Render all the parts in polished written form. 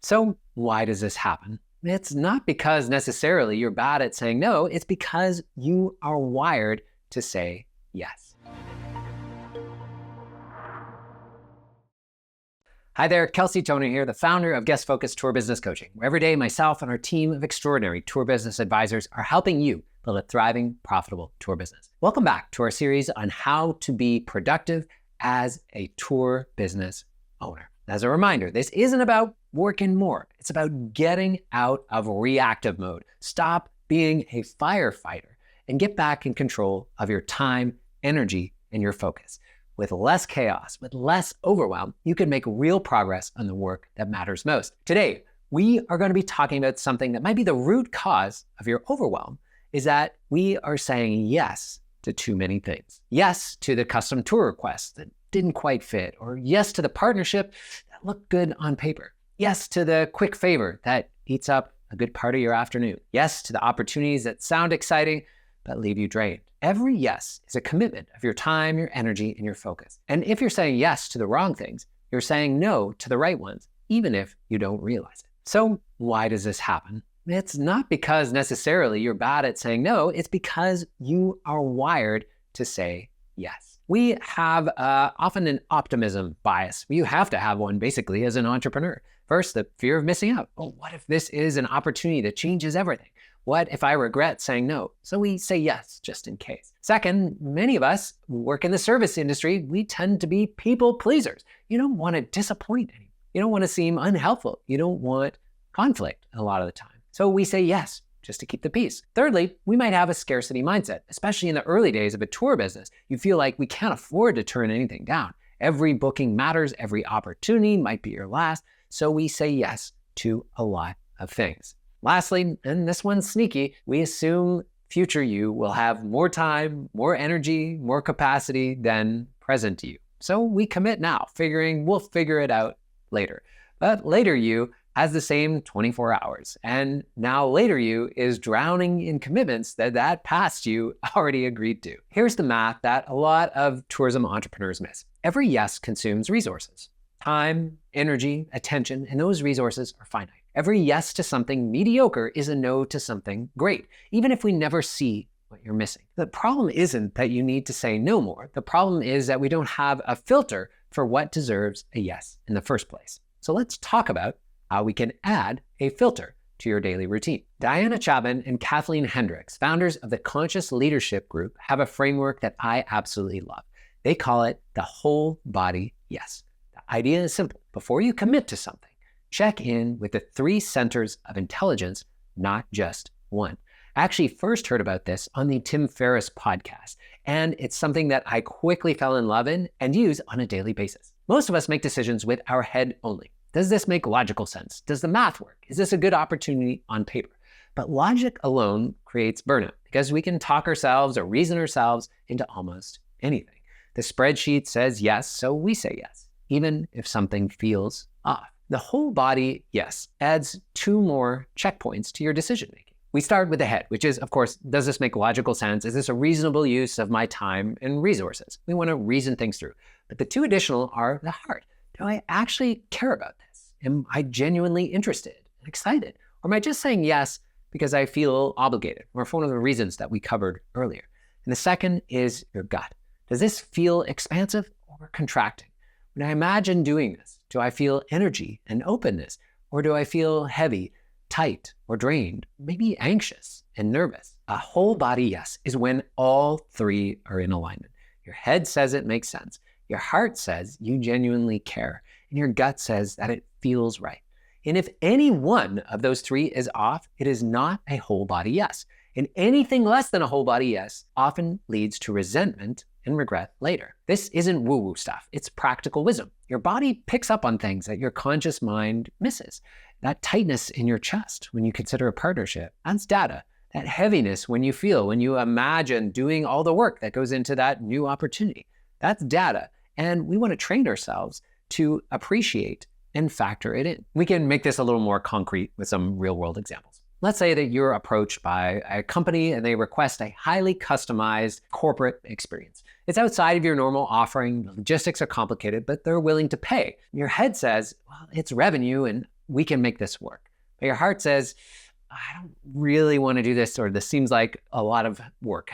So why does this happen? It's not because necessarily you're bad at saying no, it's because you are wired to say yes. Hi there, Kelsey Toner here, the founder of Guest Focused Tour Business Coaching, where every day myself and our team of extraordinary tour business advisors are helping you build a thriving, profitable tour business. Welcome back to our series on how to be productive as a tour business owner. As a reminder, this isn't about working more. It's about getting out of reactive mode. Stop being a firefighter and get back in control of your time, energy, and your focus. With less chaos, with less overwhelm, you can make real progress on the work that matters most. Today, we are going to be talking about something that might be the root cause of your overwhelm, is that we are saying yes to too many things. Yes to the custom tour request that didn't quite fit, or yes to the partnership that looked good on paper. Yes to the quick favor that eats up a good part of your afternoon. Yes to the opportunities that sound exciting, but leave you drained. Every yes is a commitment of your time, your energy, and your focus. And if you're saying yes to the wrong things, you're saying no to the right ones, even if you don't realize it. So why does this happen? It's not because necessarily you're bad at saying no, it's because you are wired to say yes. We have often an optimism bias. You have to have one basically as an entrepreneur. First, the fear of missing out. Oh, what if this is an opportunity that changes everything? What if I regret saying no? So we say yes, just in case. Second, many of us who work in the service industry, we tend to be people pleasers. You don't want to disappoint anyone. You don't want to seem unhelpful. You don't want conflict a lot of the time. So we say yes, just to keep the peace. Thirdly, we might have a scarcity mindset, especially in the early days of a tour business. You feel like we can't afford to turn anything down. Every booking matters, every opportunity might be your last. So we say yes to a lot of things. Lastly, and this one's sneaky, we assume future you will have more time, more energy, more capacity than present you. So we commit now, figuring we'll figure it out later. But later you has the same 24 hours. And now later you is drowning in commitments that past you already agreed to. Here's the math that a lot of tourism entrepreneurs miss. Every yes consumes resources. Time, energy, attention, and those resources are finite. Every yes to something mediocre is a no to something great, even if we never see what you're missing. The problem isn't that you need to say no more. The problem is that we don't have a filter for what deserves a yes in the first place. So let's talk about how we can add a filter to your daily routine. Diana Chapman and Kathleen Hendricks, founders of the Conscious Leadership Group, have a framework that I absolutely love. They call it the whole body yes. The idea is simple. Before you commit to something, check in with the 3 centers of intelligence, not just one. I actually first heard about this on the Tim Ferriss podcast, and it's something that I quickly fell in love in and use on a daily basis. Most of us make decisions with our head only. Does this make logical sense? Does the math work? Is this a good opportunity on paper? But logic alone creates burnout because we can talk ourselves or reason ourselves into almost anything. The spreadsheet says yes, so we say yes, even if something feels off. The whole body yes adds 2 more checkpoints to your decision making. We start with the head, which is, of course, does this make logical sense? Is this a reasonable use of my time and resources? We want to reason things through. But the 2 additional are the heart. Do I actually care about this? Am I genuinely interested and excited? Or am I just saying yes because I feel obligated, or for one of the reasons that we covered earlier? And the second is your gut. Does this feel expansive or contracting? When I imagine doing this, do I feel energy and openness? Or do I feel heavy, tight, or drained, maybe anxious and nervous? A whole body yes is when all 3 are in alignment. Your head says it makes sense. Your heart says you genuinely care. And your gut says that it feels right. And if any one of those 3 is off, it is not a whole body yes. And anything less than a whole body yes often leads to resentment and regret later. This isn't woo-woo stuff. It's practical wisdom. Your body picks up on things that your conscious mind misses. That tightness in your chest when you consider a partnership, that's data. That heaviness when you imagine doing all the work that goes into that new opportunity, that's data. And we want to train ourselves to appreciate and factor it in. We can make this a little more concrete with some real-world examples. Let's say that you're approached by a company and they request a highly customized corporate experience. It's outside of your normal offering. The logistics are complicated, but they're willing to pay. Your head says, well, it's revenue and we can make this work. But your heart says, I don't really want to do this, or this seems like a lot of work.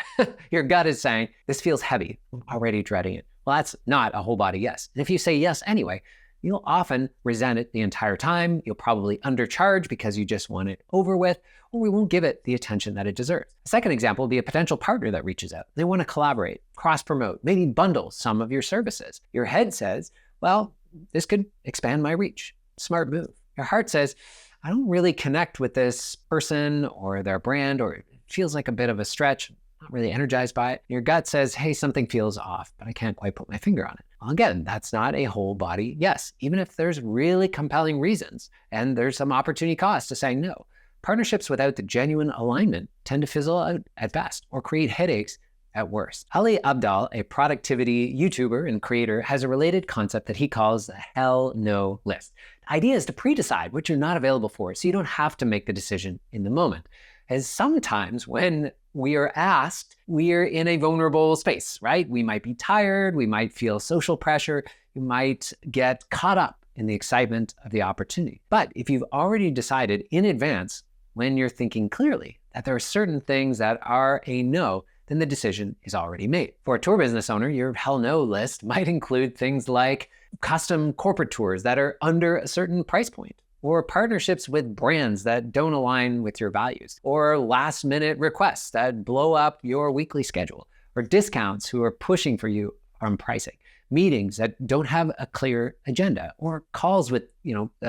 Your gut is saying, this feels heavy. I'm already dreading it. Well, that's not a whole body yes. And if you say yes anyway, you'll often resent it the entire time. You'll probably undercharge because you just want it over with, or we won't give it the attention that it deserves. A second example would be a potential partner that reaches out. They want to collaborate, cross-promote, maybe bundle some of your services. Your head says, well, this could expand my reach. Smart move. Your heart says, I don't really connect with this person or their brand, or it feels like a bit of a stretch. Not really energized by it. Your gut says, hey, something feels off, but I can't quite put my finger on it. Well, again, that's not a whole body yes, even if there's really compelling reasons and there's some opportunity cost to saying no. Partnerships without the genuine alignment tend to fizzle out at best or create headaches at worst. Ali Abdaal, a productivity YouTuber and creator, has a related concept that he calls the hell no list. The idea is to pre-decide what you're not available for so you don't have to make the decision in the moment. As sometimes when we are asked, we are in a vulnerable space, right? We might be tired, we might feel social pressure, you might get caught up in the excitement of the opportunity. But if you've already decided in advance, when you're thinking clearly, that there are certain things that are a no, then the decision is already made. For a tour business owner, your hell no list might include things like custom corporate tours that are under a certain price point, or partnerships with brands that don't align with your values, or last-minute requests that blow up your weekly schedule, or discounts who are pushing for you on pricing, meetings that don't have a clear agenda, or calls with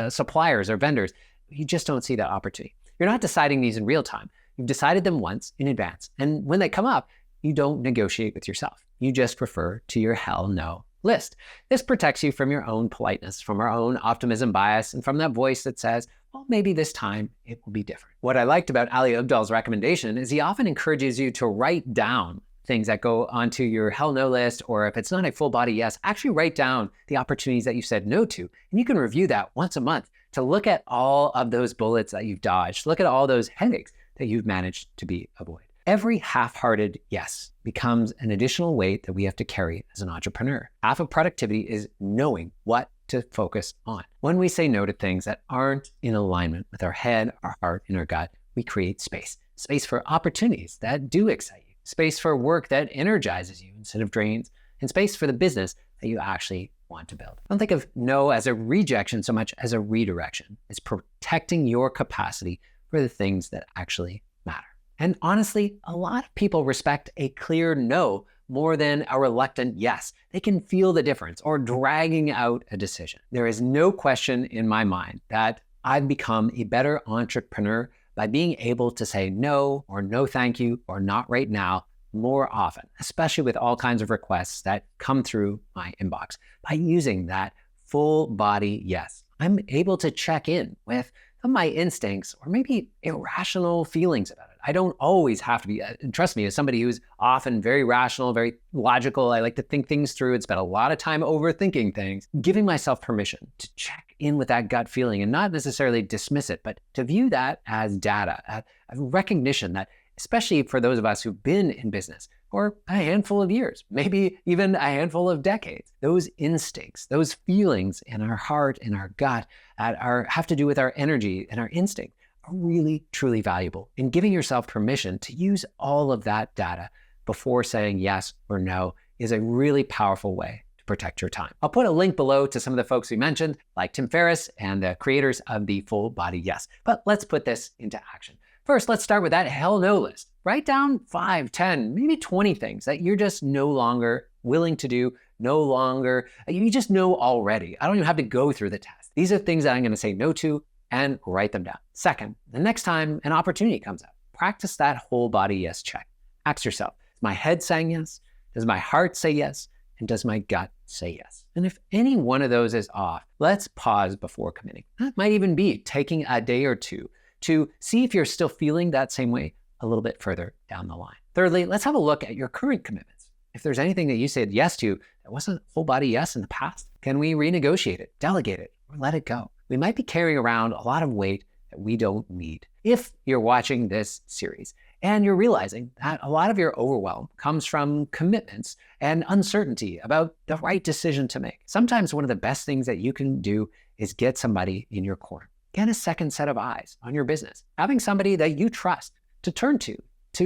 suppliers or vendors. You just don't see that opportunity. You're not deciding these in real time. You've decided them once in advance, and when they come up, you don't negotiate with yourself. You just refer to your hell no list. This protects you from your own politeness, from our own optimism bias, and from that voice that says, well, maybe this time it will be different. What I liked about Ali Abdaal's recommendation is he often encourages you to write down things that go onto your hell no list, or if it's not a full body yes, actually write down the opportunities that you said no to. And you can review that once a month to look at all of those bullets that you've dodged, look at all those headaches that you've managed to be avoided. Every half-hearted yes becomes an additional weight that we have to carry as an entrepreneur. Half of productivity is knowing what to focus on. When we say no to things that aren't in alignment with our head, our heart, and our gut, we create space. Space for opportunities that do excite you. Space for work that energizes you instead of drains. And space for the business that you actually want to build. Don't think of no as a rejection so much as a redirection. It's protecting your capacity for the things that actually matter. And honestly, a lot of people respect a clear no more than a reluctant yes. They can feel the difference or dragging out a decision. There is no question in my mind that I've become a better entrepreneur by being able to say no, or no thank you, or not right now more often, especially with all kinds of requests that come through my inbox. By using that full body yes, I'm able to check in with my instincts or maybe irrational feelings about it. I don't always have to be, trust me, as somebody who's often very rational, very logical, I like to think things through and spend a lot of time overthinking things, giving myself permission to check in with that gut feeling and not necessarily dismiss it, but to view that as data, a recognition that, especially for those of us who've been in business for a handful of years, maybe even a handful of decades, those instincts, those feelings in our heart, in our gut, have to do with our energy and our instinct, are really, truly valuable. And giving yourself permission to use all of that data before saying yes or no is a really powerful way to protect your time. I'll put a link below to some of the folks we mentioned, like Tim Ferriss and the creators of the Full Body Yes. But let's put this into action. First, let's start with that hell no list. Write down 5, 10, maybe 20 things that you're just no longer willing to do, you just know already. I don't even have to go through the test. These are things that I'm going to say no to, and write them down. Second, the next time an opportunity comes up, practice that whole body yes check. Ask yourself, is my head saying yes? Does my heart say yes? And does my gut say yes? And if any one of those is off, let's pause before committing. That might even be taking a day or two to see if you're still feeling that same way a little bit further down the line. Thirdly, let's have a look at your current commitments. If there's anything that you said yes to that wasn't full body yes in the past, can we renegotiate it, delegate it, or let it go? We might be carrying around a lot of weight that we don't need. If you're watching this series and you're realizing that a lot of your overwhelm comes from commitments and uncertainty about the right decision to make, sometimes one of the best things that you can do is get somebody in your corner. get a second set of eyes on your business. Having somebody that you trust to turn to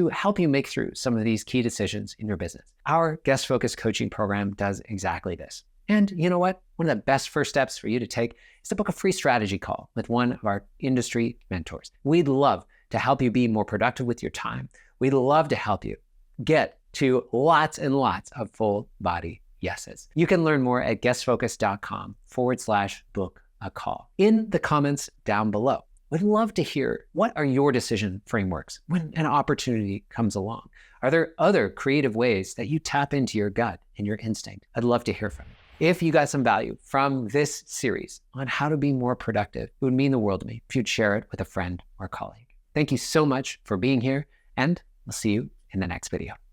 help you make through some of these key decisions in your business. Our guest focused coaching program does exactly this. And you know what? One of the best first steps for you to take is to book a free strategy call with one of our industry mentors. We'd love to help you be more productive with your time. We'd love to help you get to lots and lots of full body yeses. You can learn more at guestfocus.com/book a call. In the comments down below, we'd love to hear, what are your decision frameworks when an opportunity comes along? Are there other creative ways that you tap into your gut and your instinct? I'd love to hear from you. If you got some value from this series on how to be more productive, it would mean the world to me if you'd share it with a friend or colleague. Thank you so much for being here, and I'll see you in the next video.